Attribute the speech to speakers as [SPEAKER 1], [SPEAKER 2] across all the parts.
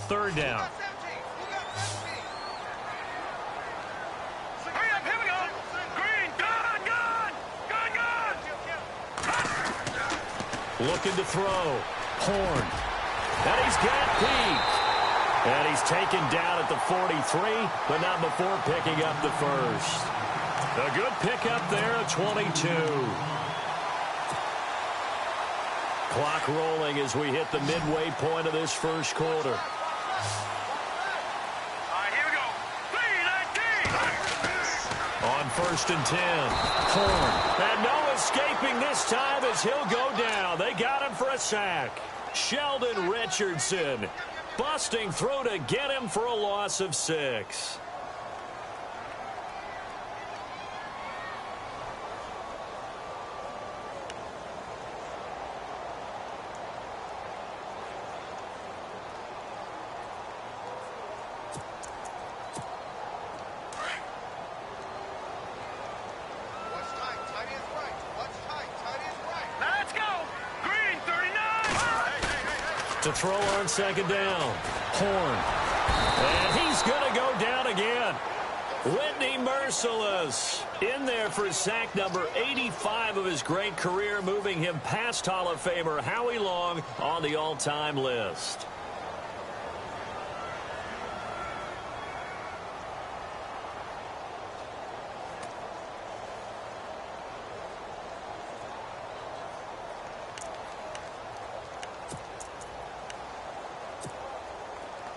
[SPEAKER 1] third down. Looking to throw. Horn. And he's got Pete. And he's taken down at the 43, but not before picking up the first. A good pickup there at 22. Clock rolling as we hit the midway point of this first quarter.
[SPEAKER 2] All right, here we go. 3-19.
[SPEAKER 1] On 1st and 10. Horn. And no escaping this time as he'll go down. They got him for a sack. Sheldon Richardson busting through to get him for a loss of 6. To throw on 2nd down. Horn. And he's going to go down again. Whitney Merciless in there for sack number 85 of his great career, moving him past Hall of Famer Howie Long on the all-time list.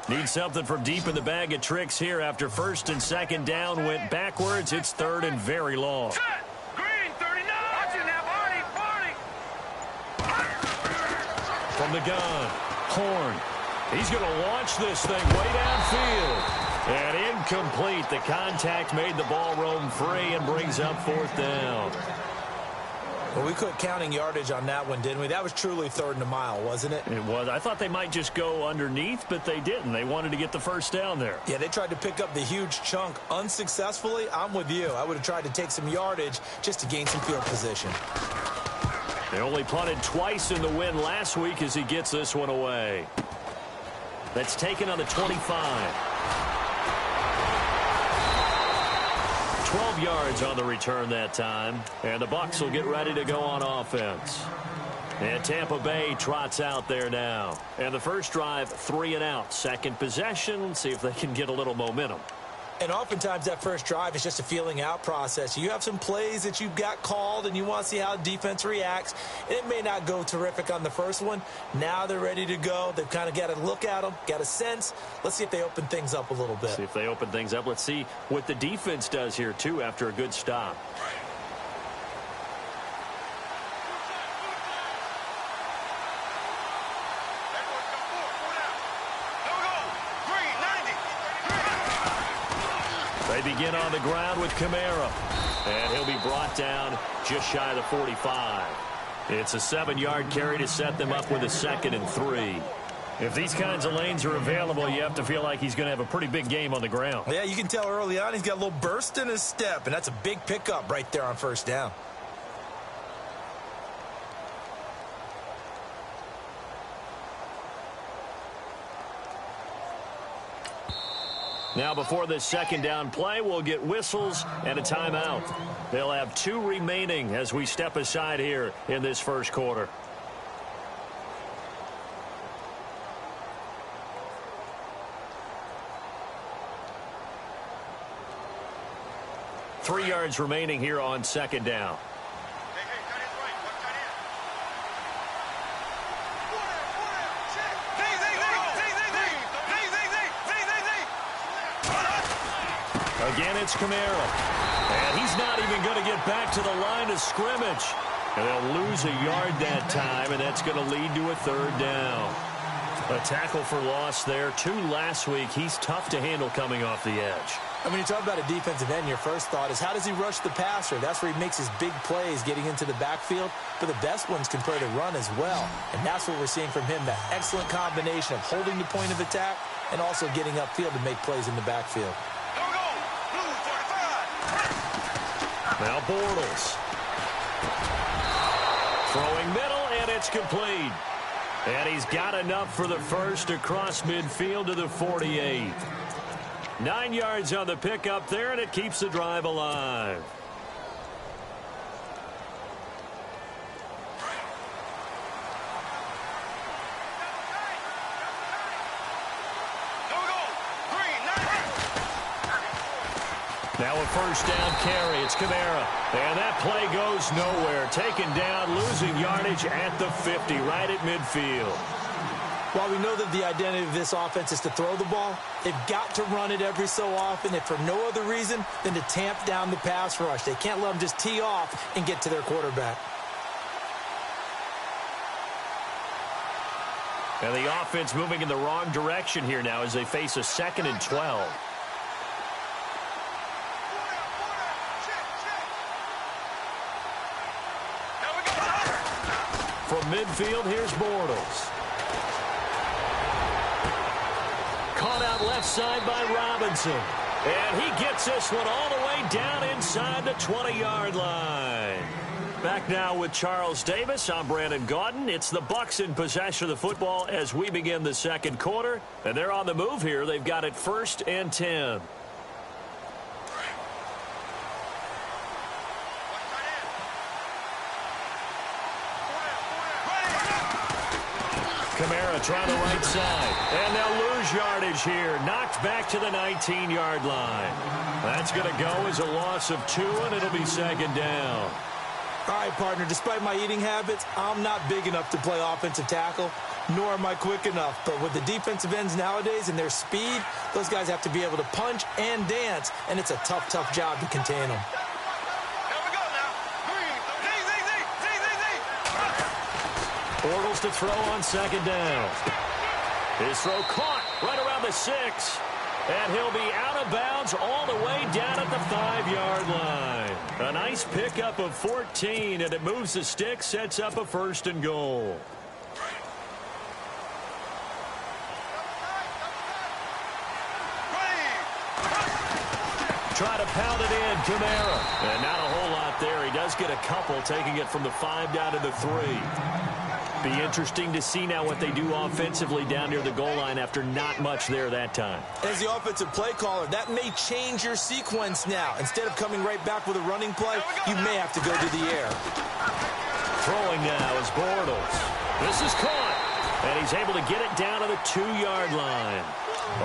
[SPEAKER 1] Need something from deep in the bag of tricks here after 1st and 2nd down went backwards. It's 3rd and very long.
[SPEAKER 2] Set. Green 39. Watch it now, Barney.
[SPEAKER 1] From the gun, Horn. He's going to launch this thing way downfield. And incomplete. The contact made the ball roam free and brings up 4th down.
[SPEAKER 3] Well, we quit counting yardage on that one, didn't we? That was truly 3rd and a mile, wasn't it?
[SPEAKER 1] It was. I thought they might just go underneath, but they didn't. They wanted to get the first down there.
[SPEAKER 3] Yeah, they tried to pick up the huge chunk unsuccessfully. I'm with you. I would have tried to take some yardage just to gain some field position.
[SPEAKER 1] They only punted twice in the win last week as he gets this one away. That's taken on the 25. 12 yards on the return that time. And the Bucs will get ready to go on offense. And Tampa Bay trots out there now. And the first drive, 3 and out. Second possession, see if they can get a little momentum.
[SPEAKER 3] And oftentimes that first drive is just a feeling out process. You have some plays that you've got called and you want to see how the defense reacts. It may not go terrific on the first one. Now they're ready to go. They've kind of got to look at them, got a sense. Let's see if they open things up a little bit.
[SPEAKER 1] See if they open things up. Let's see what the defense does here, too, after a good stop. They begin on the ground with Kamara. And he'll be brought down just shy of the 45. It's a 7-yard carry to set them up with a 2nd and 3. If these kinds of lanes are available, you have to feel like he's going to have a pretty big game on the ground.
[SPEAKER 3] Yeah, you can tell early on he's got a little burst in his step, and that's a big pickup right there on 1st down.
[SPEAKER 1] Now, before this 2nd down play, we'll get whistles and a timeout. They'll have 2 remaining as we step aside here in this first quarter. Three yards remaining here on 2nd down. Again, it's Kamara. And he's not even going to get back to the line of scrimmage. And they'll lose a yard that time, and that's going to lead to a 3rd down. A tackle for loss there. 2 last week. He's tough to handle coming off the edge.
[SPEAKER 3] And when you talk about a defensive end, your first thought is how does he rush the passer? That's where he makes his big plays getting into the backfield. But the best ones can play to run as well. And that's what we're seeing from him, that excellent combination of holding the point of attack and also getting upfield to make plays in the backfield.
[SPEAKER 1] Now Bortles. Throwing middle, and it's complete. And he's got enough for the first across midfield to the 48. 9 yards on the pickup there, and it keeps the drive alive. Now a first down carry. It's Kamara. And that play goes nowhere. Taken down, losing yardage at the 50, right at midfield.
[SPEAKER 3] While we know that the identity of this offense is to throw the ball, they've got to run it every so often, if for no other reason than to tamp down the pass rush. They can't let them just tee off and get to their quarterback.
[SPEAKER 1] And the offense moving in the wrong direction here now as they face a 2nd and 12. From midfield, here's Bortles. Caught out left side by Robinson. And he gets this one all the way down inside the 20-yard line. Back now with Charles Davis. I'm Brandon Gaudin. It's the Bucs in possession of the football as we begin the second quarter. And they're on the move here. They've got it 1st and 10. Kamara trying the right side. And they'll lose yardage here. Knocked back to the 19-yard line. That's going to go as a loss of 2, and it'll be 2nd down.
[SPEAKER 3] All right, partner, despite my eating habits, I'm not big enough to play offensive tackle, nor am I quick enough. But with the defensive ends nowadays and their speed, those guys have to be able to punch and dance, and it's a tough, tough job to contain them.
[SPEAKER 1] Bortles to throw on 2nd down. His throw caught right around the 6. And he'll be out of bounds all the way down at the 5-yard line. A nice pickup of 14, and it moves the stick, sets up a 1st and goal. Try to pound it in, Kamara. And not a whole lot there. He does get a couple, taking it from the 5 down to the 3. Be interesting to see now what they do offensively down near the goal line after not much there that time.
[SPEAKER 3] As the offensive play caller, that may change your sequence now. Instead of coming right back with a running play, you may have to go to the air.
[SPEAKER 1] Throwing now is Bortles. This is caught. And he's able to get it down to the 2-yard line.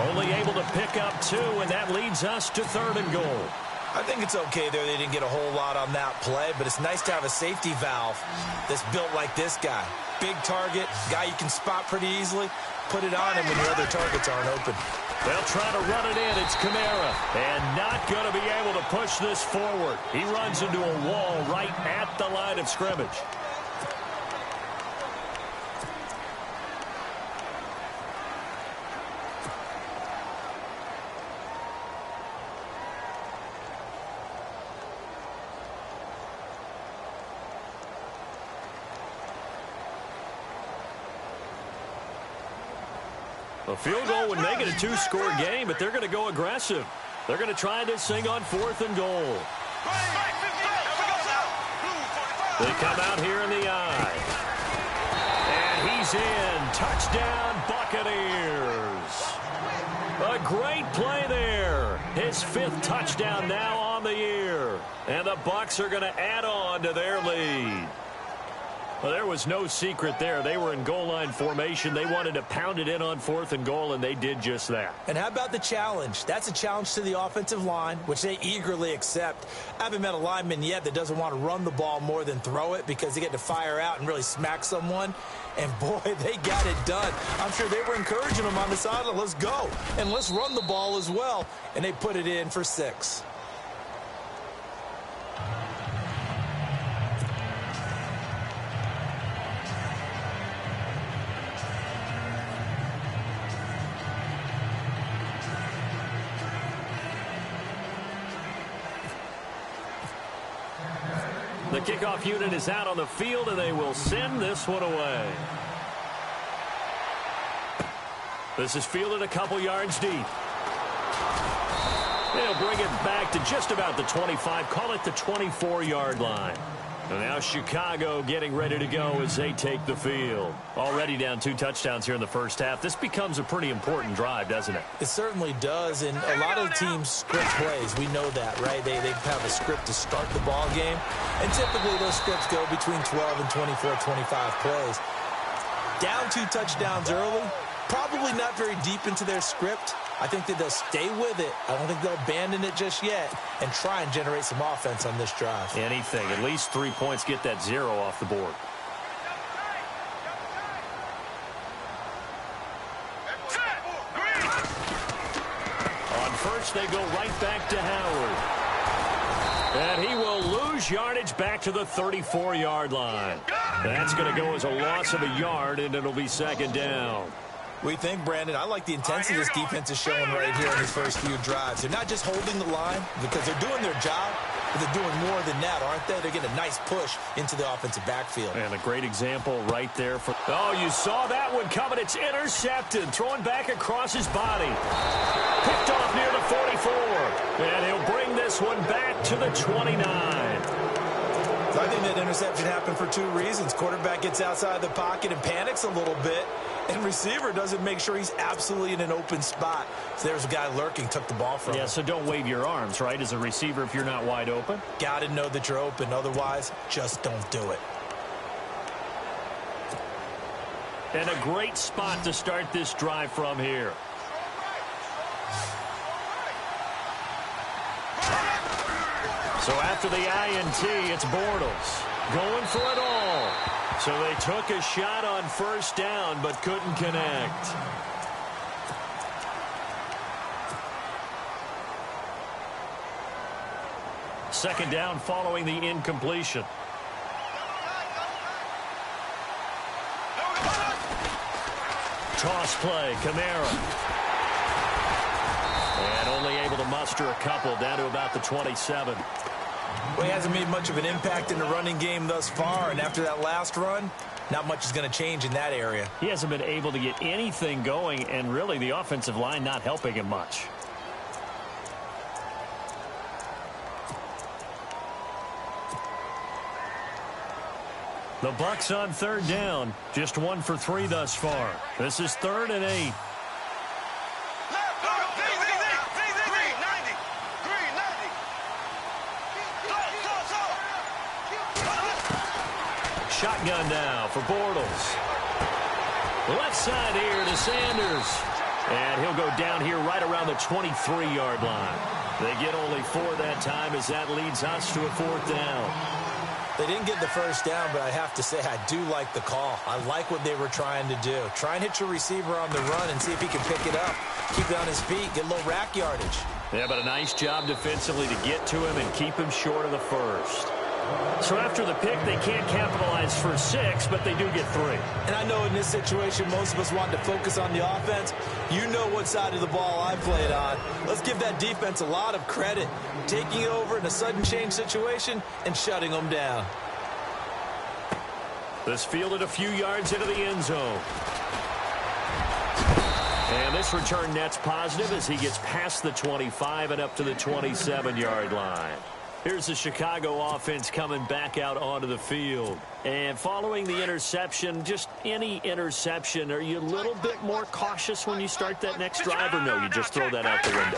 [SPEAKER 1] Only able to pick up 2, and that leads us to 3rd and goal.
[SPEAKER 3] I think it's okay there. They didn't get a whole lot on that play, but it's nice to have a safety valve that's built like this guy. Big target, guy you can spot pretty easily. Put it on him when your other targets aren't open.
[SPEAKER 1] They'll try to run it in. It's Kamara. And not going to be able to push this forward. He runs into a wall right at the line of scrimmage. A field goal would make it a 2-score game, but they're going to go aggressive. They're going to try this thing on 4th and goal. They come out here in the eye. And he's in. Touchdown, Buccaneers. A great play there. His 5th touchdown now on the year. And the Bucs are going to add on to their lead. Well, there was no secret there. They were in goal line formation. They wanted to pound it in on 4th and goal, and they did just that.
[SPEAKER 3] And how about the challenge? That's a challenge to the offensive line, which they eagerly accept. I haven't met a lineman yet that doesn't want to run the ball more than throw it because they get to fire out and really smack someone. And, boy, they got it done. I'm sure they were encouraging them on the sideline. Let's go. And let's run the ball as well. And they put it in for 6.
[SPEAKER 1] The kickoff unit is out on the field, and they will send this one away. This is fielded a couple yards deep. They'll bring it back to just about the 25, call it the 24-yard line. And now Chicago getting ready to go as they take the field. Already down 2 touchdowns here in the first half. This becomes a pretty important drive, doesn't it?
[SPEAKER 3] It certainly does, and a lot of teams script plays. We know that, right? They have a script to start the ball game, and typically those scripts go between 12 and 24, 25 plays. Down 2 touchdowns early, probably not very deep into their script. I think that they'll stay with it. I don't think they'll abandon it just yet and try and generate some offense on this drive.
[SPEAKER 1] Anything. At least 3 points, get that 0 off the board. On first, they go right back to Howard. And he will lose yardage back to the 34-yard line. That's going to go as a loss of a yard, and it'll be second down.
[SPEAKER 3] We think, Brandon, I like the intensity this defense is showing right here in these first few drives. They're not just holding the line because they're doing their job, but they're doing more than that, aren't they? They're getting a nice push into the offensive backfield.
[SPEAKER 1] And a great example right there. Oh, you saw that one coming. It's intercepted. Throwing back across his body. Picked off near the 44. And he'll bring this one back to the 29.
[SPEAKER 3] So I think that interception happened for 2 reasons. Quarterback gets outside the pocket and panics a little bit, and receiver doesn't make sure he's absolutely in an open spot. So there's a guy lurking, took the ball from him.
[SPEAKER 1] Yeah, so don't wave your arms, right, as a receiver if you're not wide open.
[SPEAKER 3] Got to know that you're open. Otherwise, just don't do it.
[SPEAKER 1] And a great spot to start this drive from here. So after the INT, it's Bortles going for it all. So they took a shot on first down, but couldn't connect. Second down following the incompletion. Toss play, Kamara. And only able to muster a couple down to about the 27.
[SPEAKER 3] Well, he hasn't made much of an impact in the running game thus far, and after that last run, not much is going to change in that area.
[SPEAKER 1] He hasn't been able to get anything going, and really the offensive line not helping him much. The Bucs on third down, just 1 for 3 thus far. This is 3rd and 8. Shotgun now for Bortles. Left side here to Sanders. And he'll go down here right around the 23-yard line. They get only 4 that time as that leads us to a 4th down.
[SPEAKER 3] They didn't get the first down, but I have to say I do like the call. I like what they were trying to do. Try and hit your receiver on the run and see if he can pick it up. Keep it on his feet, get a little rack yardage.
[SPEAKER 1] Yeah, but a nice job defensively to get to him and keep him short of the first. So after the pick, they can't capitalize for 6, but they do get 3.
[SPEAKER 3] And I know in this situation, most of us want to focus on the offense. You know what side of the ball I played on. Let's give that defense a lot of credit. Taking over in a sudden change situation and shutting them down.
[SPEAKER 1] This fielded a few yards into the end zone. And this return net's positive as he gets past the 25 and up to the 27-yard line. Here's the Chicago offense coming back out onto the field. And following the interception, just any interception, are you a little bit more cautious when you start that next drive, or no, you just throw that out the window?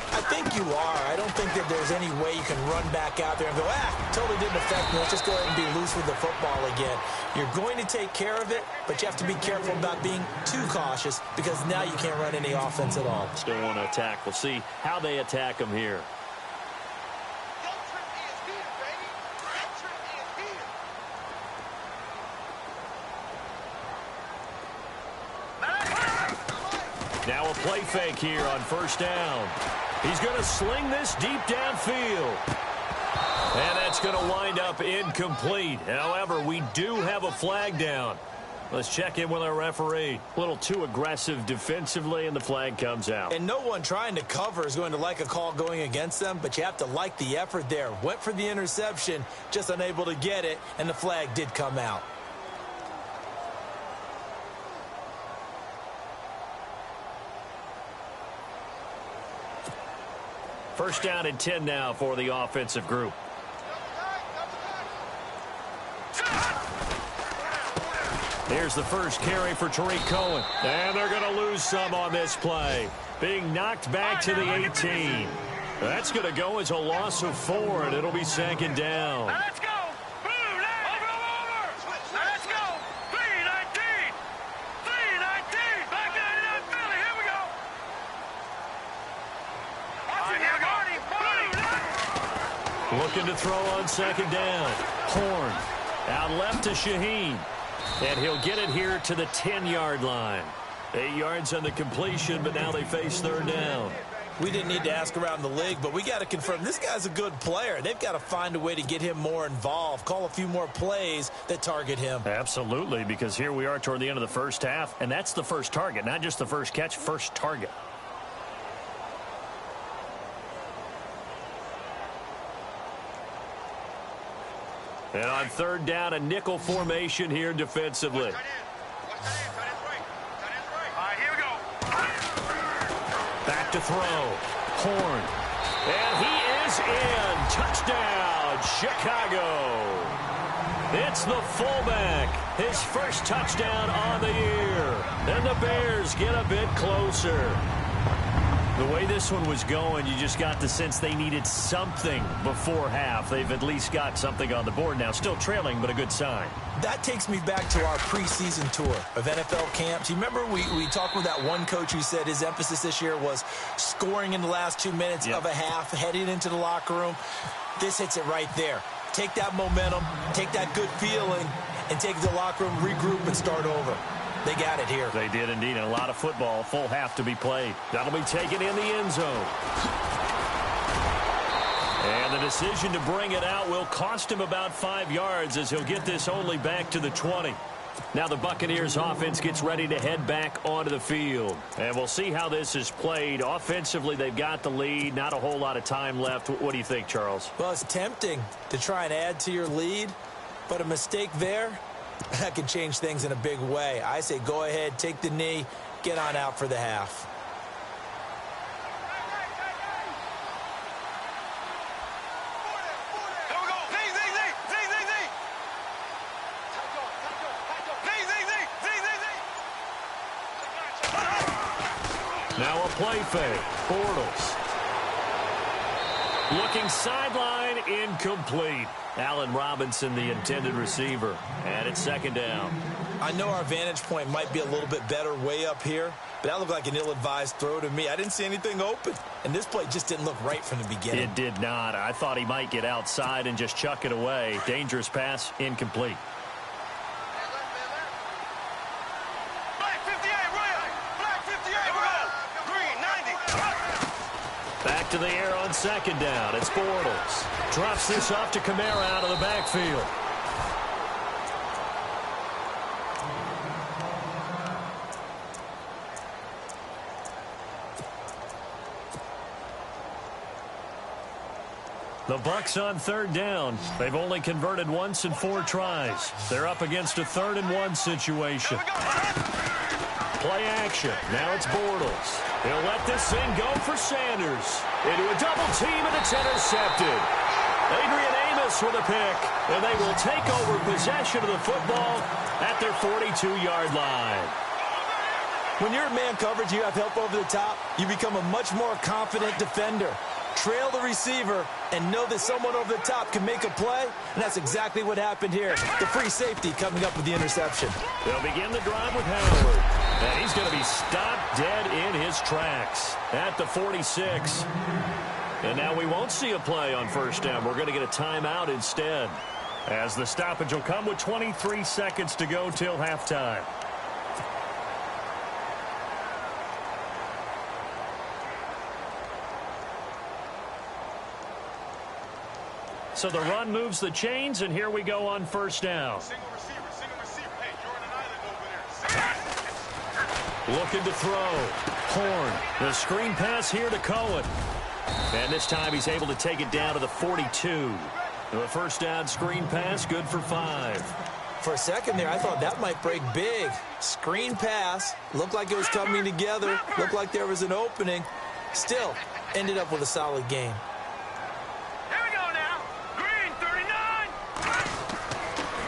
[SPEAKER 3] I think you are. I don't think that there's any way you can run back out there and go, totally didn't affect me. Let's just go ahead and be loose with the football again. You're going to take care of it, but you have to be careful about being too cautious because now you can't run any offense at all.
[SPEAKER 1] Still want to attack. We'll see how they attack them here. Now a play fake here on first down. He's going to sling this deep downfield. And that's going to wind up incomplete. However, we do have a flag down. Let's check in with our referee. A little too aggressive defensively, and the flag comes out.
[SPEAKER 3] And no one trying to cover is going to like a call going against them, but you have to like the effort there. Went for the interception, just unable to get it, and the flag did come out.
[SPEAKER 1] First down and 10 now for the offensive group. Here's the first carry for Tariq Cohen. And they're going to lose some on this play. Being knocked back to the 18. That's going to go as a loss of 4, and it'll be second down.
[SPEAKER 2] Let's go. Blue, over. Let's go. 3-19. 3-19. Back 99 Philly. Here we go.
[SPEAKER 1] Looking to throw on second down. Horn out left to Shaheen. And he'll get it here to the 10-yard line. 8 yards on the completion, but now they face third down.
[SPEAKER 3] We didn't need to ask around the league, but we got to confirm this guy's a good player. They've got to find a way to get him more involved, call a few more plays that target him.
[SPEAKER 1] Absolutely, because here we are toward the end of the first half, and that's the first target, not just the first catch, first target. And on third down, a nickel formation here defensively.
[SPEAKER 2] All right, here we go.
[SPEAKER 1] Back to throw. Horn. And he is in. Touchdown, Chicago. It's the fullback. His first touchdown on the year. And the Bears get a bit closer. The way this one was going, you just got the sense they needed something before half. They've at least got something on the board now. Still trailing, but a good sign.
[SPEAKER 3] That takes me back to our preseason tour of NFL camps. You remember we talked with that one coach who said his emphasis this year was scoring in the last 2 minutes of a half, heading into the locker room. This hits it right there. Take that momentum, take that good feeling, and take it to the locker room, regroup, and start over. They got it here.
[SPEAKER 1] They did indeed, and a lot of football, full half to be played. That'll be taken in the end zone. And the decision to bring it out will cost him about 5 yards as he'll get this only back to the 20. Now the Buccaneers offense gets ready to head back onto the field. And we'll see how this is played. Offensively, they've got the lead. Not a whole lot of time left. What do you think, Charles?
[SPEAKER 3] Well, it's tempting to try and add to your lead, but a mistake there, that can change things in a big way. I say go ahead, take the knee, get on out for the half.
[SPEAKER 1] Now a play fake. Bortles. Looking sideline, incomplete. Allen Robinson, the intended receiver. And it's second down.
[SPEAKER 3] I know our vantage point might be a little bit better way up here, but that looked like an ill-advised throw to me. I didn't see anything open, and this play just didn't look right from the beginning.
[SPEAKER 1] It did not. I thought he might get outside and just chuck it away. Dangerous pass, incomplete. Back to the air on second down. It's Bortles. Drops this off to Kamara out of the backfield. The Bucs on third down. They've only converted once in 4 tries. They're up against a 3rd-and-1 situation. Play action. Now it's Bortles. He'll let this thing go for Sanders. Into a double team, and it's intercepted. Adrian Amos with a pick, and they will take over possession of the football at their 42-yard line.
[SPEAKER 3] When you're in man coverage, you have help over the top, you become a much more confident defender. Trail the receiver and know that someone over the top can make a play, and that's exactly what happened here. The free safety coming up with the interception.
[SPEAKER 1] They'll begin the drive with Howard, and he's going to be stopped dead in his tracks at the 46. And now we won't see a play on first down. We're going to get a timeout instead, as the stoppage will come with 23 seconds to go till halftime. So the run moves the chains, and here we go on first down.
[SPEAKER 2] Single receiver. Hey, you're on an island over there.
[SPEAKER 1] Looking to throw. Horn. The screen pass here to Cohen. And this time he's able to take it down to the 42. The first down screen pass, good for 5.
[SPEAKER 3] For a second there, I thought that might break big. Screen pass. Looked like it was coming together. Looked like there was an opening. Still, ended up with a solid game.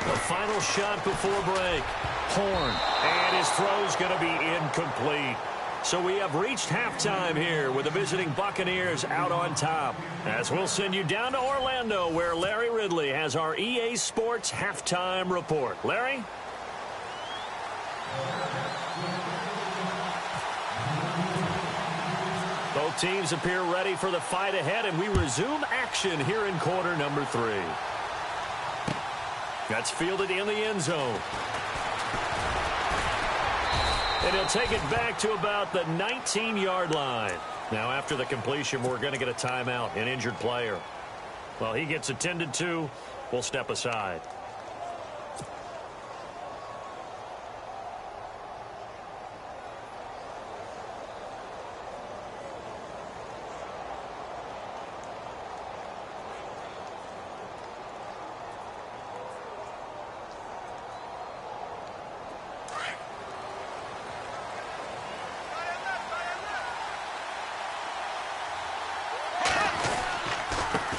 [SPEAKER 1] The final shot before break. Horn. And his throw's going to be incomplete. So we have reached halftime here with the visiting Buccaneers out on top. As we'll send you down to Orlando, where Larry Ridley has our EA Sports halftime report. Larry? Both teams appear ready for the fight ahead, and we resume action here in quarter number 3. That's fielded in the end zone. And he'll take it back to about the 19-yard line. Now, after the completion, we're going to get a timeout, an injured player. Well, he gets attended to. We'll step aside.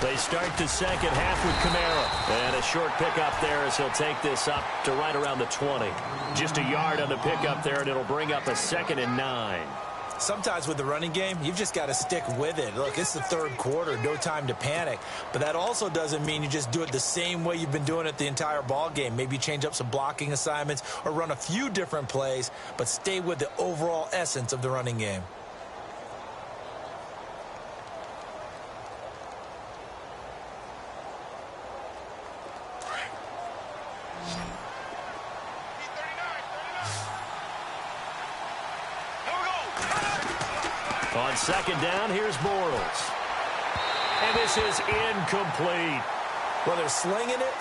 [SPEAKER 1] They start the second half with Kamara. And a short pickup there as he'll take this up to right around the 20. Just a yard on the pickup there, and it'll bring up a 2nd and 9.
[SPEAKER 3] Sometimes with the running game, you've just got to stick with it. Look, it's the third quarter, no time to panic. But that also doesn't mean you just do it the same way you've been doing it the entire ball game. Maybe change up some blocking assignments or run a few different plays, but stay with the overall essence of the running game.
[SPEAKER 1] On second down, here's Bortles. And this is incomplete.
[SPEAKER 3] Well, they're slinging it,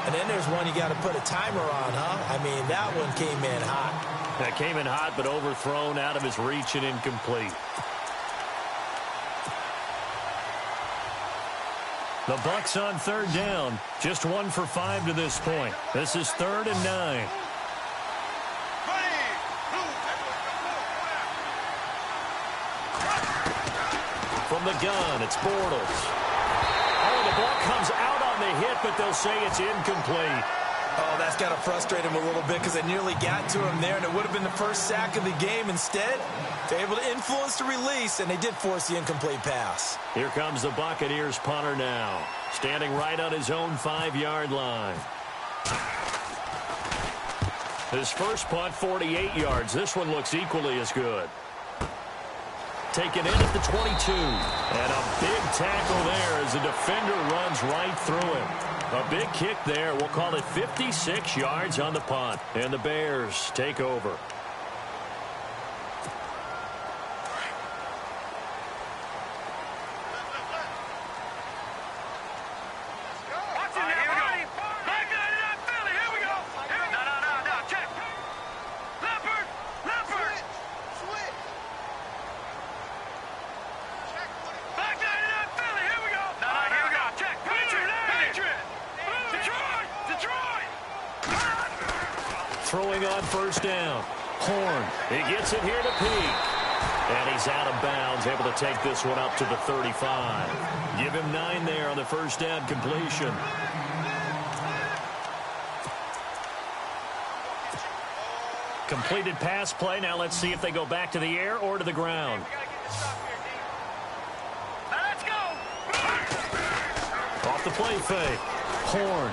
[SPEAKER 3] and then there's one you got to put a timer on, huh? I mean, that one came in hot.
[SPEAKER 1] That came in hot, but overthrown, out of his reach, and incomplete. The Bucs on third down. Just 1 for 5 to this point. This is 3rd and 9. From the gun, it's Bortles. Oh, the ball comes out on the hit, but they'll say it's incomplete.
[SPEAKER 3] Oh, that's got to frustrate him a little bit because they nearly got to him there, and it would have been the first sack of the game. Instead, they're able to influence the release, and they did force the incomplete pass.
[SPEAKER 1] Here comes the Buccaneers punter now, standing right on his own 5-yard line. His first punt, 48 yards. This one looks equally as good. Taken in at the 22. And a big tackle there as the defender runs right through him. A big kick there. We'll call it 56 yards on the punt. And the Bears take over. Throwing on first down. Horn. He gets it here to Peak. And he's out of bounds, able to take this one up to the 35. Give him 9 there on the first down completion. Completed pass play. Now let's see if they go back to the air or to the ground.
[SPEAKER 2] Let's go.
[SPEAKER 1] Off the play fake. Horn.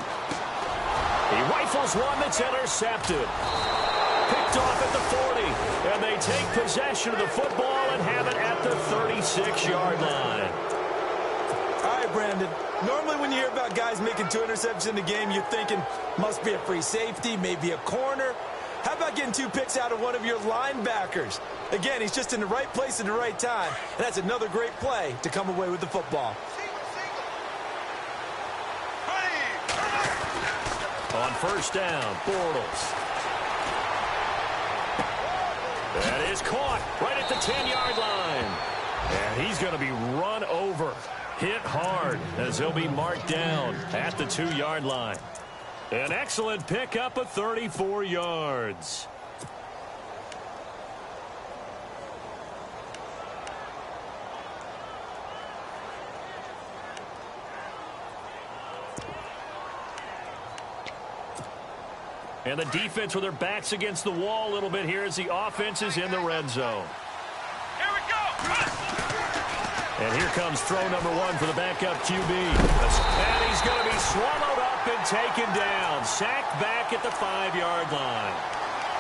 [SPEAKER 1] He rifles one that's intercepted. Picked off at the 40. And they take possession of the football and have it at the 36-yard line.
[SPEAKER 3] All right, Brandon. Normally when you hear about guys making 2 interceptions in the game, you're thinking, must be a free safety, maybe a corner. How about getting 2 picks out of one of your linebackers? Again, he's just in the right place at the right time. And that's another great play to come away with the football.
[SPEAKER 1] On first down, Bortles. That is caught right at the 10-yard line. And he's going to be run over, hit hard, as he'll be marked down at the 2-yard line. An excellent pickup of 34 yards. And the defense with their backs against the wall a little bit here as the offense is in the red zone.
[SPEAKER 2] Here we go.
[SPEAKER 1] And here comes throw number 1 for the backup QB. And he's going to be swallowed up and taken down. Sacked back at the 5-yard line.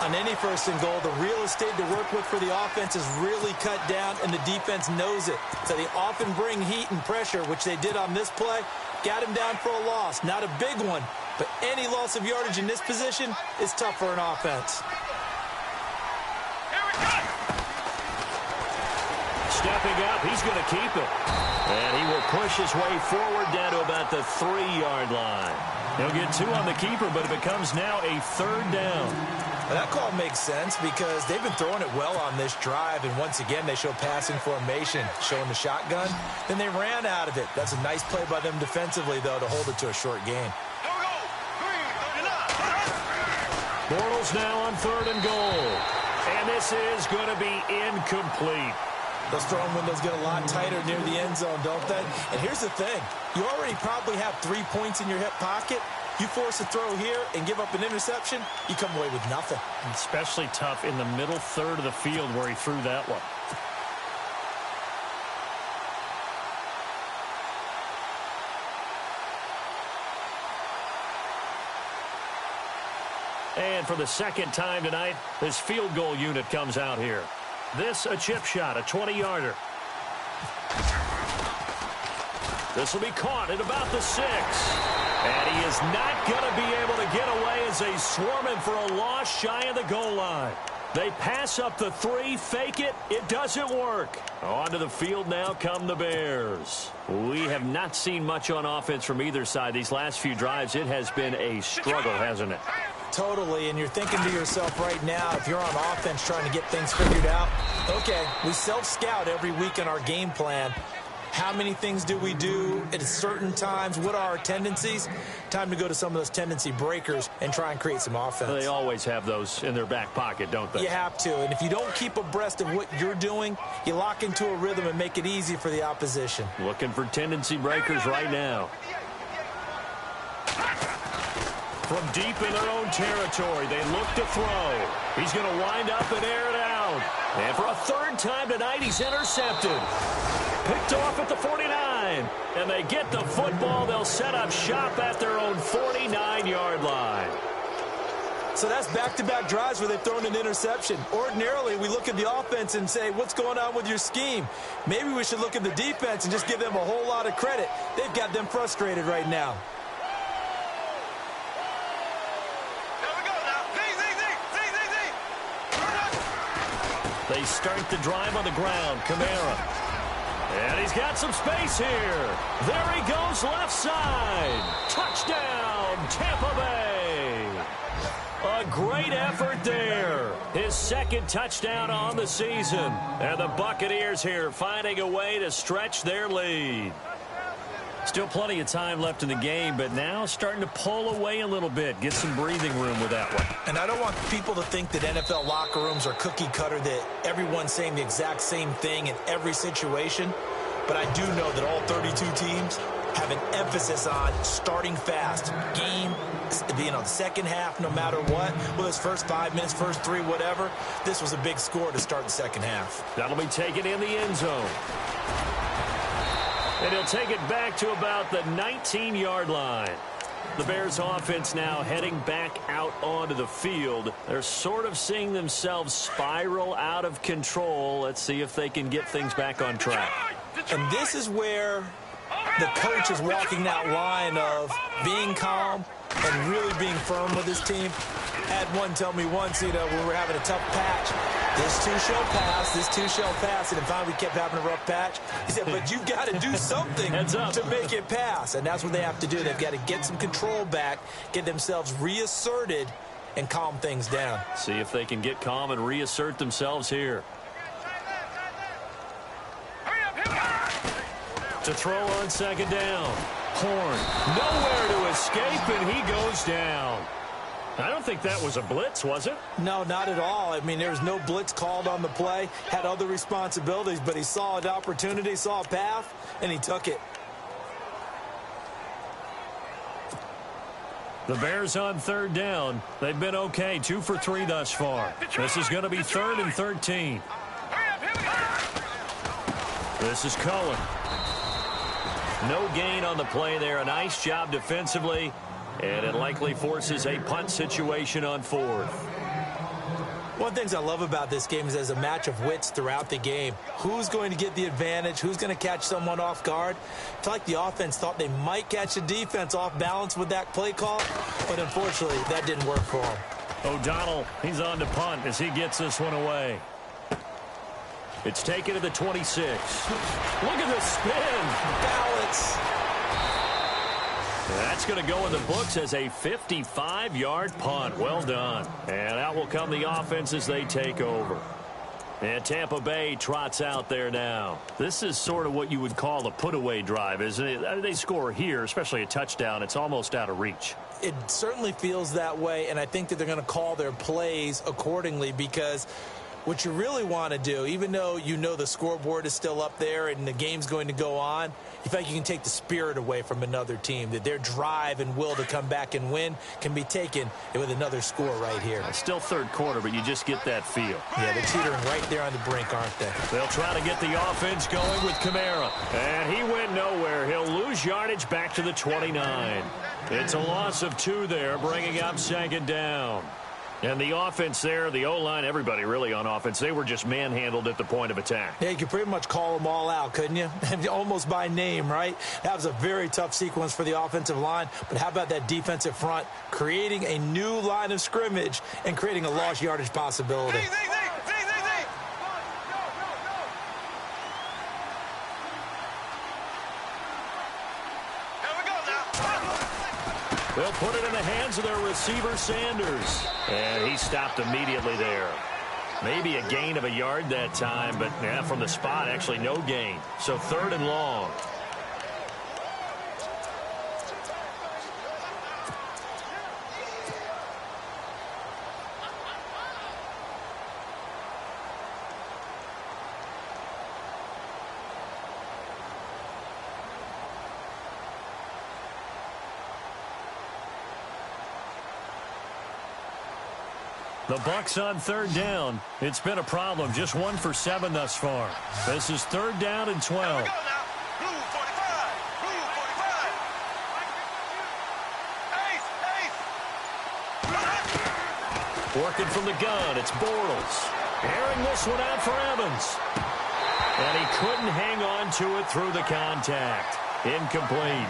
[SPEAKER 3] On any first and goal, the real estate to work with for the offense is really cut down, and the defense knows it. So they often bring heat and pressure, which they did on this play. Got him down for a loss. Not a big one, but any loss of yardage in this position is tough for an offense.
[SPEAKER 2] Here we go.
[SPEAKER 1] Stepping up, he's going to keep it. And he will push his way forward down to about the 3-yard line. He'll get 2 on the keeper, but it becomes now a 3rd down.
[SPEAKER 3] Well, that call makes sense because they've been throwing it well on this drive, and once again they show passing formation, showing the shotgun. Then they ran out of it. That's a nice play by them defensively, though, to hold it to a short game.
[SPEAKER 2] Here we go. 3, 39.
[SPEAKER 1] Bortles now on 3rd and goal. And this is going to be incomplete.
[SPEAKER 3] Those throwing windows get a lot tighter near the end zone, don't they? And here's the thing. You already probably have 3 points in your hip pocket. You force a throw here and give up an interception, you come away with nothing.
[SPEAKER 1] Especially tough in the middle third of the field where he threw that one. And for the second time tonight, this field goal unit comes out here. This a chip shot, a 20-yarder. This will be caught at about the 6. And he is not going to be able to get away as they swarm him for a loss shy of the goal line. They pass up the 3, fake it. It doesn't work. Onto the field now come the Bears. We have not seen much on offense from either side. These last few drives, it has been a struggle, hasn't it?
[SPEAKER 3] Totally, and you're thinking to yourself right now, if you're on offense trying to get things figured out, okay, we self-scout every week in our game plan. How many things do we do at certain times? What are our tendencies? Time to go to some of those tendency breakers and try and create some offense.
[SPEAKER 1] They always have those in their back pocket, don't they?
[SPEAKER 3] You have to, and if you don't keep abreast of what you're doing, you lock into a rhythm and make it easy for the opposition.
[SPEAKER 1] Looking for tendency breakers right now. From deep in their own territory, they look to throw. He's going to wind up and air it out. And for a 3rd time tonight, he's intercepted. Picked off at the 49. And they get the football. They'll set up shop at their own 49-yard line.
[SPEAKER 3] So that's back-to-back drives where they've thrown an interception. Ordinarily, we look at the offense and say, what's going on with your scheme? Maybe we should look at the defense and just give them a whole lot of credit. They've got them frustrated right now.
[SPEAKER 1] They start the drive on the ground. Kamara. And he's got some space here. There he goes left side. Touchdown, Tampa Bay. A great effort there. His 2nd touchdown on the season. And the Buccaneers here finding a way to stretch their lead. Still plenty of time left in the game, but now starting to pull away a little bit. Get some breathing room with that one.
[SPEAKER 3] And I don't want people to think that NFL locker rooms are cookie cutter, that everyone's saying the exact same thing in every situation. But I do know that all 32 teams have an emphasis on starting fast. Game, being on the second half, no matter what. Whether it's first 5 minutes, first 3, whatever. This was a big score to start the second half.
[SPEAKER 1] That'll be taken in the end zone. And he'll take it back to about the 19-yard line. The Bears offense now heading back out onto the field. They're sort of seeing themselves spiral out of control. Let's see if they can get things back on track.
[SPEAKER 3] And this is where the coach is walking that line of being calm and really being firm with his team. Had one tell me once, when we were having a tough patch, this too shall pass, this too shall pass. And finally we kept having a rough patch. He said, but you've got to do something to make it pass. And that's what they have to do. They've got to get some control back, get themselves reasserted, and calm things down.
[SPEAKER 1] See if they can get calm and reassert themselves here. To throw on 2nd down. Horn, nowhere to escape, and he goes down. I don't think that was a blitz, was it?
[SPEAKER 3] No, not at all. I mean, there was no blitz called on the play. Had other responsibilities, but he saw an opportunity, saw a path, and he took it.
[SPEAKER 1] The Bears on third down. They've been okay, 2 for 3 thus far. This is going to be 3rd and 13. This is Cohen. No gain on the play there. A nice job defensively, and it likely forces a punt situation on 4th.
[SPEAKER 3] One of the things I love about this game is there's a match of wits throughout the game. Who's going to get the advantage? Who's going to catch someone off guard? I feel like the offense thought they might catch the defense off balance with that play call, but unfortunately, that didn't work for them.
[SPEAKER 1] O'Donnell, he's on to punt as he gets this one away. It's taken to the 26. Look at the spin.
[SPEAKER 3] Balance.
[SPEAKER 1] That's going to go in the books as a 55-yard punt. Well done. And out will come the offense as they take over. And Tampa Bay trots out there now. This is sort of what you would call a put-away drive, isn't it? They score here, especially a touchdown. It's almost out of reach.
[SPEAKER 3] It certainly feels that way, and I think that they're going to call their plays accordingly because what you really want to do, even though you know the scoreboard is still up there and the game's going to go on, you feel like you can take the spirit away from another team, that their drive and will to come back and win can be taken with another score right here.
[SPEAKER 1] It's still third quarter, but you just get that feel.
[SPEAKER 3] Yeah, they're teetering right there on the brink, aren't they?
[SPEAKER 1] They'll try to get the offense going with Kamara. And he went nowhere. He'll lose yardage back to the 29. It's a loss of 2 there, bringing up 2nd down. And the offense there, the O-line, everybody really on offense, they were just manhandled at the point of attack.
[SPEAKER 3] Yeah, you could pretty much call them all out, couldn't you? Almost by name, right? That was a very tough sequence for the offensive line. But how about that defensive front creating a new line of scrimmage and creating a lost yardage possibility?
[SPEAKER 1] They'll put it in the hands of their receiver, Sanders. And he stopped immediately there. Maybe a gain of a yard that time, but yeah, from the spot, actually no gain. So 3rd and long. The Bucs on 3rd down. It's been a problem. Just 1 for 7 thus far. This is 3rd down and 12. Working from the gun, it's Bortles. Airing this one out for Evans. And he couldn't hang on to it through the contact. Incomplete.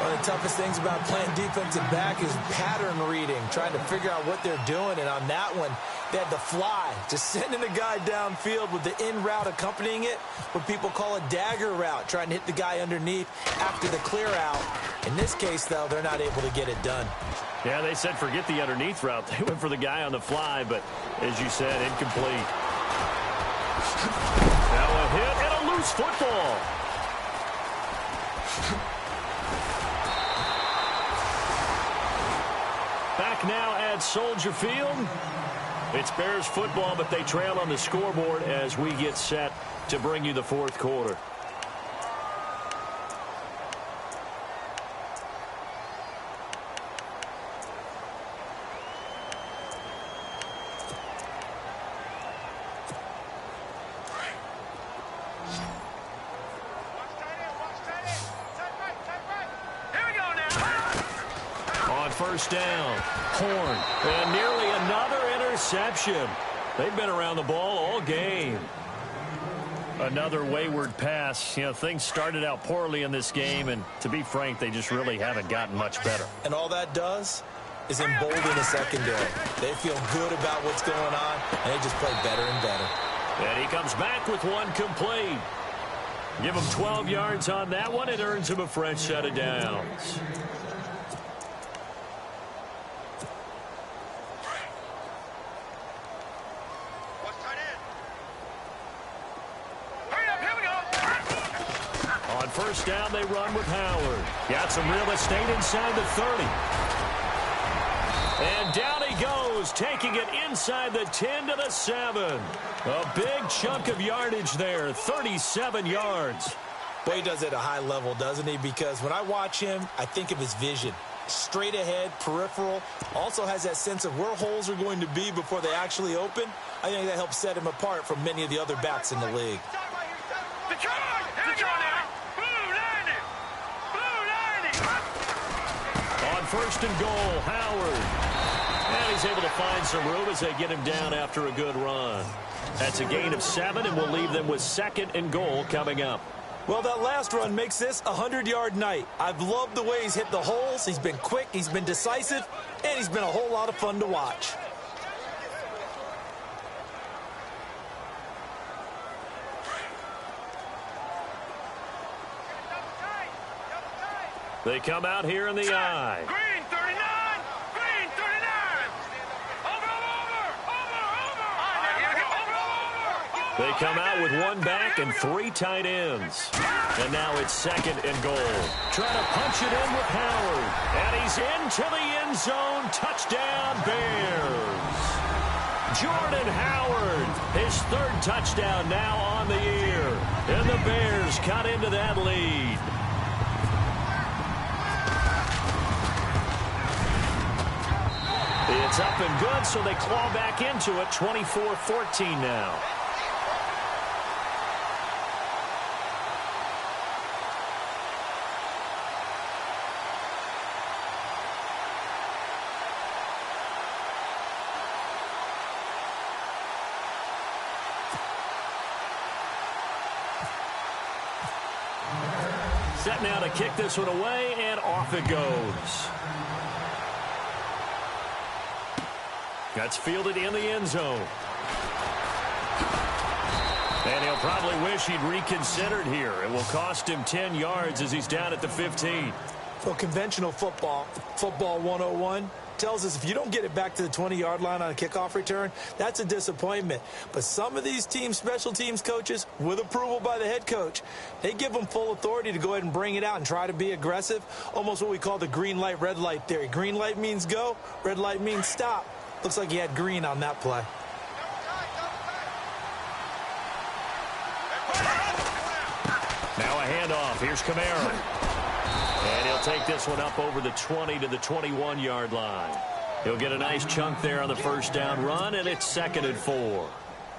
[SPEAKER 3] One of the toughest things about playing defensive back is pattern reading, trying to figure out what they're doing. And on that one, they had the fly, just sending the guy downfield with the in route accompanying it, what people call a dagger route, trying to hit the guy underneath after the clear out. In this case, though, they're not able to get it done. Yeah, they said forget the underneath route. They went for the guy on the fly, but as you said, incomplete. Now a hit and a loose football. Back now at Soldier Field. It's Bears football, but they trail on the scoreboard as we get set to bring you the 4th quarter. First down. Horn. And nearly another interception. They've been around the ball all game. Another wayward pass. You know, things started out poorly in this game, and to be frank, they just really haven't gotten much better. And all that does is embolden the secondary. They feel good about what's going on, and they just play better and better. And he comes back with one complete. Give him 12 yards on that one. It earns him a fresh set of downs. First down, they run with Howard. Got some real estate inside the 30. And down he goes, taking it inside the 10 to the 7. A big chunk of yardage there, 37 yards. Well, he does it at a high level, doesn't he? Because when I watch him, I think of his vision. straight ahead, peripheral. Also has that sense of where holes are going to be before they actually open. I think that helps set him apart from many of the other backs in the league.
[SPEAKER 1] On first and goal, Howard. And he's able to find some room as they get him down after a good run. That's a gain of 7, and we'll leave them with second and goal coming up.
[SPEAKER 3] Well, that last run makes this a 100-yard night. I've loved the way he's hit the holes. He's been quick, he's been decisive, and he's been a whole lot of fun to watch.
[SPEAKER 1] They come out here in the eye.
[SPEAKER 2] Green 39! Green 39! Over!
[SPEAKER 1] They come out with one back and 3 tight ends. And now it's second and goal. Trying to punch it in with Howard. And he's into the end zone. Touchdown, Bears. Jordan Howard, his 3rd touchdown now on the year. And the Bears cut into that lead. It's up and good, so they claw back into it, 24-14 now. Set now to kick this one away, and off it goes. That's fielded in the end zone. And he'll probably wish he'd reconsidered here. It will cost him 10 yards as he's down at the 15.
[SPEAKER 3] So conventional football 101, tells us if you don't get it back to the 20-yard line on a kickoff return, that's a disappointment. But some of these team special teams coaches, with approval by the head coach, they give them full authority to go ahead and bring it out and try to be aggressive, almost what we call the green light, red light theory. Green light means go, red light means stop. Looks like he had green on that play.
[SPEAKER 1] Now a handoff. Here's Kamara. And he'll take this one up over the 20 to the 21-yard line. He'll get a nice chunk there on the first down run, and it's second and 4.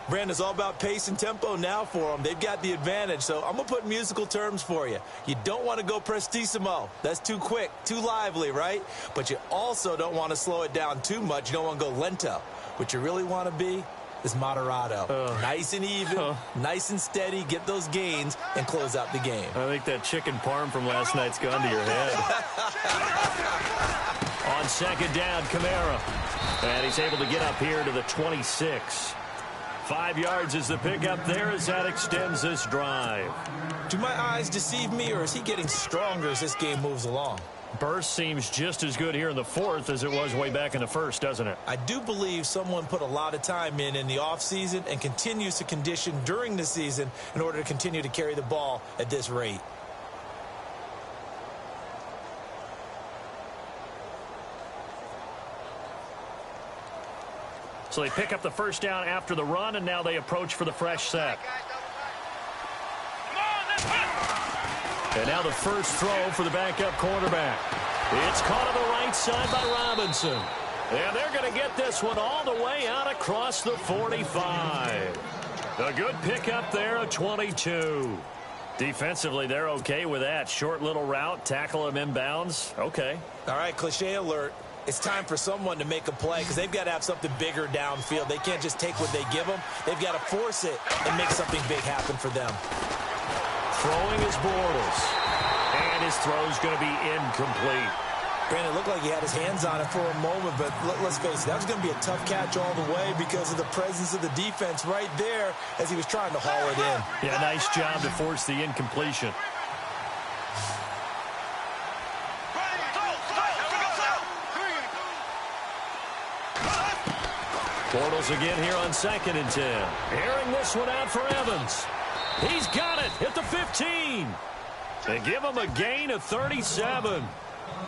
[SPEAKER 3] Brandon, it's all about pace and tempo now for them. They've got the advantage, so I'm going to put musical terms for you. You don't want to go prestissimo. That's too quick, too lively, right? But you also don't want to slow it down too much. You don't want to go lento. What you really want to be is moderato. Nice and even, nice and steady, get those gains, and close out the game.
[SPEAKER 1] I think that chicken parm from last night's gone to your head. On second down, Kamara. And he's able to get up here to the 26. 5 yards is the pickup there as that extends this drive.
[SPEAKER 3] Do my eyes deceive me, or is he getting stronger as this game moves along?
[SPEAKER 1] Burst seems just as good here in the 4th as it was way back in the 1st, doesn't it?
[SPEAKER 3] I do believe someone put a lot of time in the offseason and continues to condition during the season in order to continue to carry the ball at this rate.
[SPEAKER 1] So they pick up the first down after the run, and now they approach for the fresh set. And now the first throw for the backup quarterback. It's caught on the right side by Robinson. And they're going to get this one all the way out across the 45. A good pickup there, a 22. Defensively, they're okay with that. Short little route, tackle him inbounds. Okay.
[SPEAKER 3] All right, cliche alert. It's time for someone to make a play because they've got to have something bigger downfield. They can't just take what they give them. They've got to force it and make something big happen for them.
[SPEAKER 1] Throwing is Bortles. And his throw's going to be incomplete.
[SPEAKER 3] Brandon, it looked like he had his hands on it for a moment, but let's face it, that was going to be a tough catch all the way because of the presence of the defense right there as he was trying to haul it in.
[SPEAKER 1] Yeah, nice job to force the incompletion. Bortles again here on second and 10. Airing this one out for Evans. He's got it at the 15. They give him a gain of 37.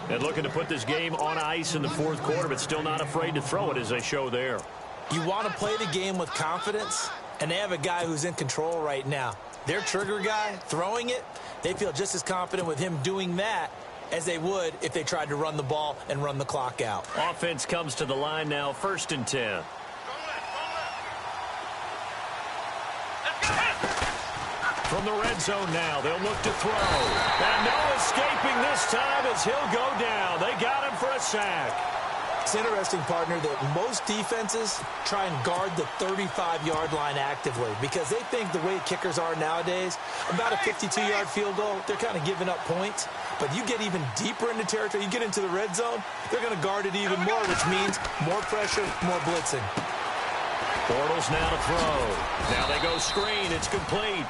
[SPEAKER 1] And looking to put this game on ice in the 4th quarter, but still not afraid to throw it as they show there.
[SPEAKER 3] You want to play the game with confidence, and they have a guy who's in control right now. Their trigger guy throwing it, they feel just as confident with him doing that as they would if they tried to run the ball and run the clock out.
[SPEAKER 1] Offense comes to the line now, 1st and 10. From the red zone now, they'll look to throw. And no escaping this time as he'll go down. They got him for a sack.
[SPEAKER 3] It's interesting, partner, that most defenses try and guard the 35-yard line actively because they think the way kickers are nowadays, about a 52-yard field goal, they're kind of giving up points. But you get even deeper into territory, you get into the red zone, they're going to guard it even more, which means more pressure, more blitzing.
[SPEAKER 1] Bortles now to throw. Now they go screen. It's complete.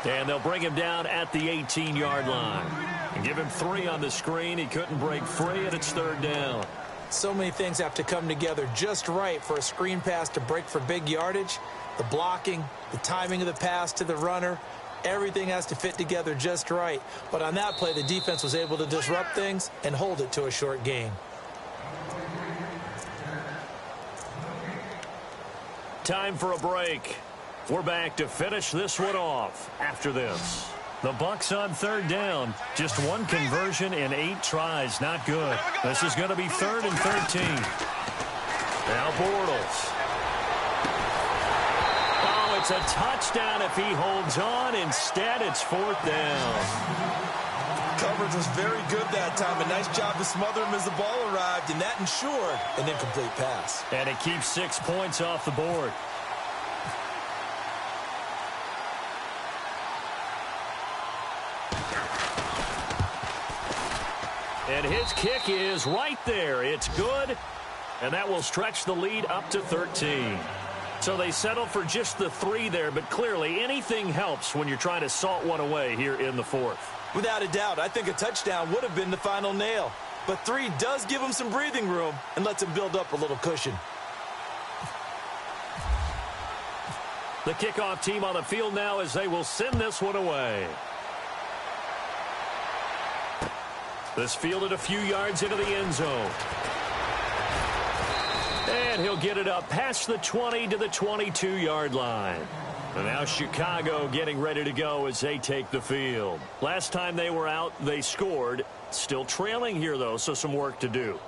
[SPEAKER 1] And they'll bring him down at the 18-yard line. And give him 3 on the screen. He couldn't break free, and it's 3rd down.
[SPEAKER 3] So many things have to come together just right for a screen pass to break for big yardage. The blocking, the timing of the pass to the runner, everything has to fit together just right. But on that play, the defense was able to disrupt things and hold it to a short gain.
[SPEAKER 1] Time for a break. We're back to finish this one off after this. The Bucs on 3rd down. Just 1 conversion in 8 tries. Not good. This is going to be 3rd and 13. Now Bortles. Oh, it's a touchdown if he holds on. Instead, it's 4th down.
[SPEAKER 3] Coverage was very good that time. A nice job to smother him as the ball arrived, and that ensured an incomplete pass.
[SPEAKER 1] And it keeps 6 points off the board. And his kick is right there. It's good, and that will stretch the lead up to 13. So they settle for just the 3 there, but clearly anything helps when you're trying to salt one away here in the 4th.
[SPEAKER 3] Without a doubt, I think a touchdown would have been the final nail. But 3 does give him some breathing room and lets him build up a little cushion.
[SPEAKER 1] The kickoff team on the field now as they will send this one away. This fielded a few yards into the end zone. And he'll get it up past the 20 to the 22-yard line. And now Chicago getting ready to go as they take the field. Last time they were out, they scored. Still trailing here, though, so some work to do.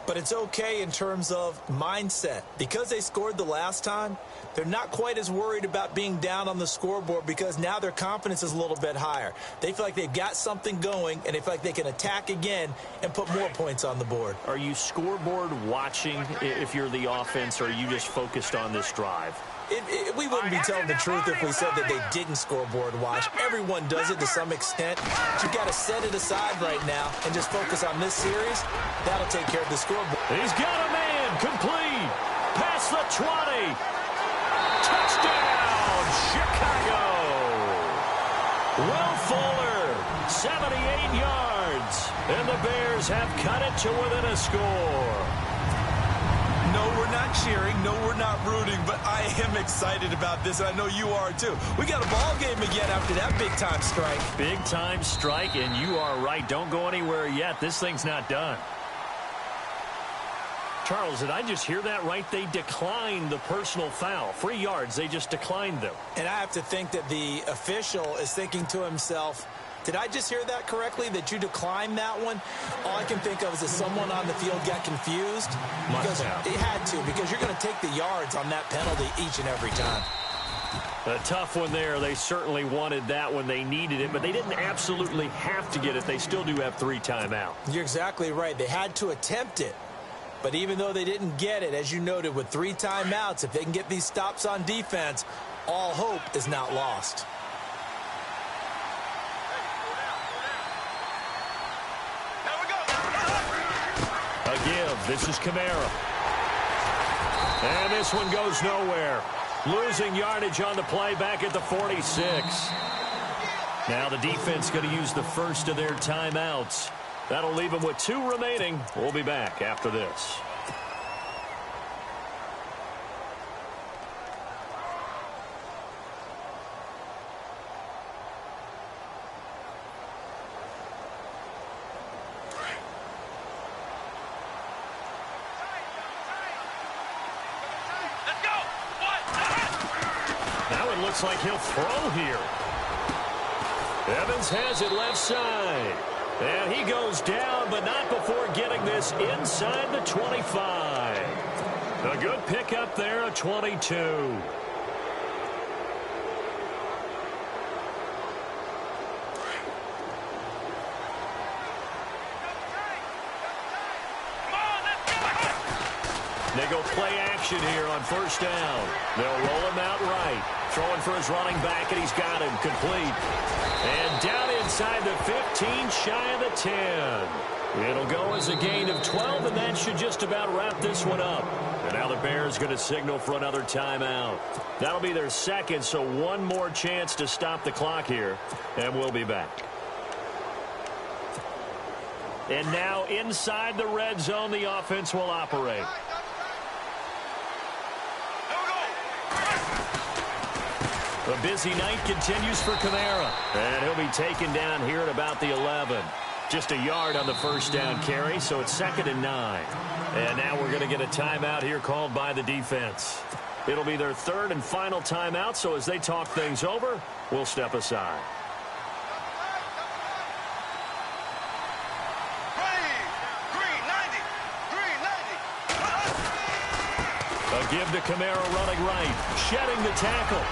[SPEAKER 3] But it's okay in terms of mindset. Because they scored the last time, they're not quite as worried about being down on the scoreboard because now their confidence is a little bit higher. They feel like they've got something going, and they feel like they can attack again and put more points on the board.
[SPEAKER 1] Are you scoreboard watching if you're the offense, or are you just focused on this drive?
[SPEAKER 3] We wouldn't be telling the truth if we said that they didn't scoreboard watch. Everyone does it to some extent. But you've got to set it aside right now and just focus on this series. That'll take care of the scoreboard.
[SPEAKER 1] He's got a man complete. Past the 20. Touchdown, Chicago. Will Fuller, 78 yards. And the Bears have cut it to within a score.
[SPEAKER 3] No, we're not cheering. No, we're not rooting. But I am excited about this, and I know you are too. We got a ball game again after that big-time strike.
[SPEAKER 1] Big-time strike, and you are right. Don't go anywhere yet. This thing's not done. Charles, did I just hear that right? They declined the personal foul. 3 yards, they just declined them.
[SPEAKER 3] And I have to think that the official is thinking to himself, did I just hear that correctly, that you declined that one? All I can think of is that someone on the field got confused. Because it had to, because you're going to take the yards on that penalty each and every time.
[SPEAKER 1] A tough one there. They certainly wanted that when they needed it, but they didn't absolutely have to get it. They still do have 3 timeouts.
[SPEAKER 3] You're exactly right. They had to attempt it. But even though they didn't get it, as you noted, with 3 timeouts, if they can get these stops on defense, all hope is not lost.
[SPEAKER 1] A give. This is Kamara. And this one goes nowhere. Losing yardage on the play back at the 46. Now the defense going to use the first of their timeouts. That'll leave them with 2 remaining. We'll be back after this. Now it looks like he'll throw here. Evans has it left side. And he goes down, but not before getting this inside the 25. A good pickup there, a 22. They go play action here on first down. They'll roll him out right. Throwing for his running back, and he's got him complete. And down inside the 15, shy of the 10. It'll go as a gain of 12, and that should just about wrap this one up. And now the Bears going to signal for another timeout. That'll be their second, so one more chance to stop the clock here, and we'll be back. And now inside the red zone, the offense will operate. A busy night continues for Kamara. And he'll be taken down here at about the 11. Just a yard on the first down carry, so it's 2nd and 9. And now we're going to get a timeout here called by the defense. It'll be their third and final timeout, so as they talk things over, we'll step aside. A give to Kamara running right, shedding the tackle.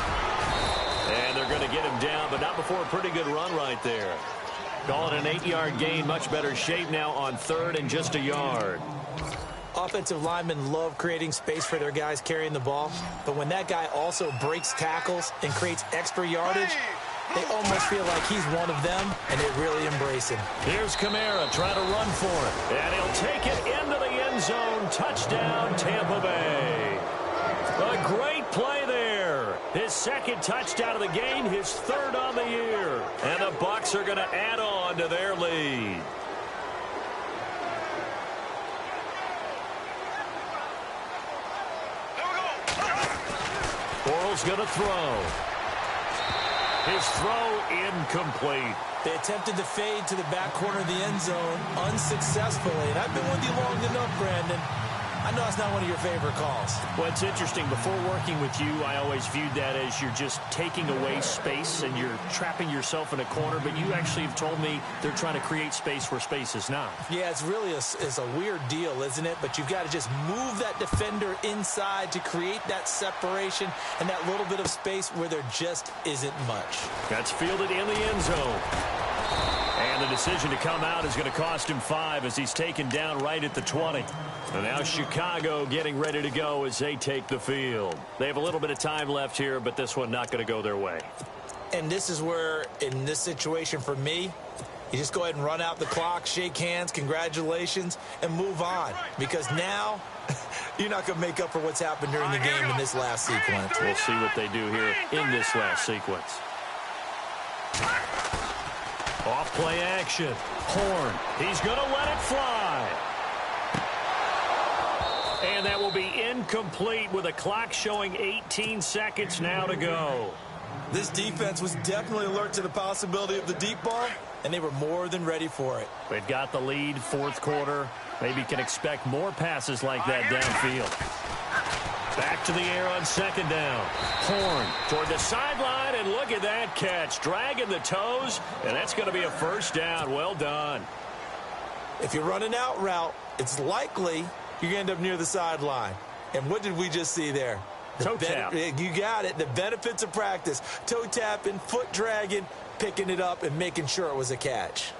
[SPEAKER 1] And they're going to get him down, but not before a pretty good run right there. Call it an 8-yard gain, much better shape now on 3rd and just a yard.
[SPEAKER 3] Offensive linemen love creating space for their guys carrying the ball, but when that guy also breaks tackles and creates extra yardage, they almost feel like he's one of them, and they really embrace him.
[SPEAKER 1] Here's Kamara trying to run for it, and he'll take it into the end zone. Touchdown, Tampa Bay. A great play there. His second touchdown of the game, his 3rd on the year. And the Bucs are going to add on to their lead. Bortles going to throw. His throw incomplete.
[SPEAKER 3] They attempted to fade to the back corner of the end zone unsuccessfully. And I've been with you long enough, Brandon. I know it's not one of your favorite calls.
[SPEAKER 1] Well, it's interesting. Before working with you, I always viewed that as you're just taking away space and you're trapping yourself in a corner. But you actually have told me they're trying to create space where space is not.
[SPEAKER 3] Yeah, it's really it's a weird deal, isn't it? But you've got to just move that defender inside to create that separation and that little bit of space where there just isn't much.
[SPEAKER 1] That's fielded in the end zone. And the decision to come out is going to cost him 5 as he's taken down right at the 20. And now Chicago getting ready to go as they take the field. They have a little bit of time left here, but this one not going to go their way.
[SPEAKER 3] And this is where, in this situation for me, you just go ahead and run out the clock, shake hands, congratulations, and move on. Because now, you're not going to make up for what's happened during the game in this last sequence.
[SPEAKER 1] We'll see what they do here in this last sequence. Off play action. Horn. He's going to let it fly. And that will be incomplete with a clock showing 18 seconds now to go.
[SPEAKER 3] This defense was definitely alert to the possibility of the deep ball, and they were more than ready for it.
[SPEAKER 1] They've got the lead, 4th quarter. Maybe can expect more passes like that downfield. Back to the air on 2nd down. Horn toward the sideline, and look at that catch. Dragging the toes, and that's going to be a 1st down. Well done.
[SPEAKER 3] If you run an out route, it's likely you're going to end up near the sideline. And what did we just see there?
[SPEAKER 1] Toe tap.
[SPEAKER 3] You got it. The benefits of practice. Toe tapping, foot dragging, picking it up, and making sure it was a catch.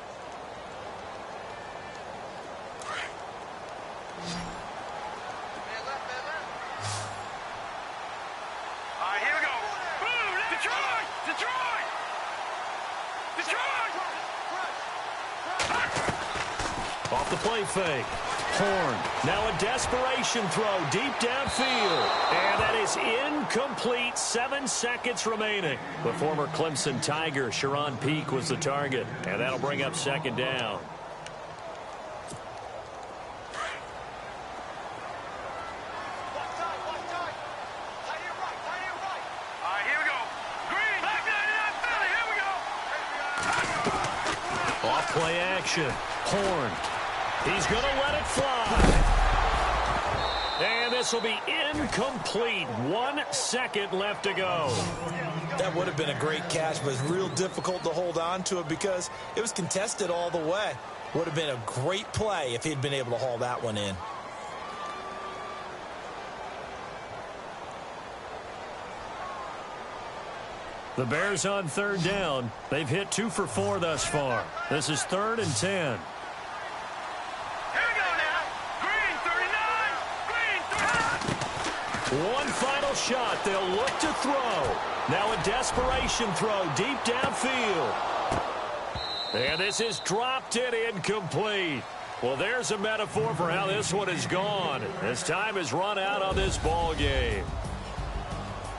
[SPEAKER 1] Off the play fake. Horn. Now a desperation throw deep downfield. And that is incomplete. 7 seconds remaining. The former Clemson Tiger, Sharon Peak, was the target. And that'll bring up 2nd down. Off play action. Horn. He's going to let it fly. And this will be incomplete. 1 second left to go.
[SPEAKER 3] That would have been a great catch, but it's real difficult to hold on to it because it was contested all the way. Would have been a great play if he'd been able to haul that one in.
[SPEAKER 1] The Bears on 3rd down. They've hit 2 for 4 thus far. This is 3rd and 10.
[SPEAKER 2] Here we go now. Green 39. Green 39.
[SPEAKER 1] One final shot. They'll look to throw. Now a desperation throw deep downfield. And this is dropped in incomplete. Well, there's a metaphor for how this one is gone. As time has run out on this ball game.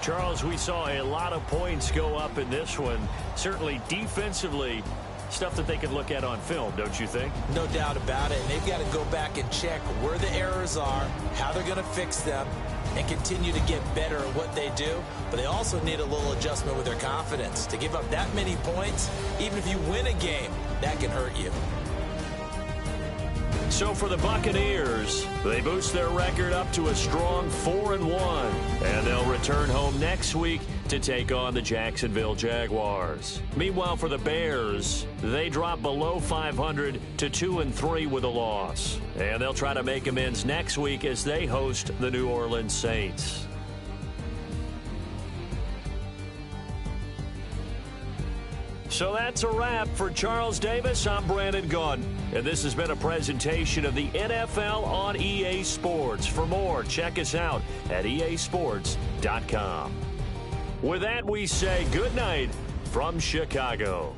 [SPEAKER 1] Charles, we saw a lot of points go up in this one. Certainly defensively, stuff that they can look at on film, don't you think?
[SPEAKER 3] No doubt about it. And they've got to go back and check where the errors are, how they're going to fix them, and continue to get better at what they do. But they also need a little adjustment with their confidence. To give up that many points, even if you win a game, that can hurt you.
[SPEAKER 1] So for the Buccaneers, they boost their record up to a strong 4-1. And they'll return home next week to take on the Jacksonville Jaguars. Meanwhile, for the Bears, they drop below 500 to 2-3 with a loss. And they'll try to make amends next week as they host the New Orleans Saints. So that's a wrap. For Charles Davis, I'm Brandon Gaudin. And this has been a presentation of the NFL on EA Sports. For more, check us out at easports.com. With that, we say good night from Chicago.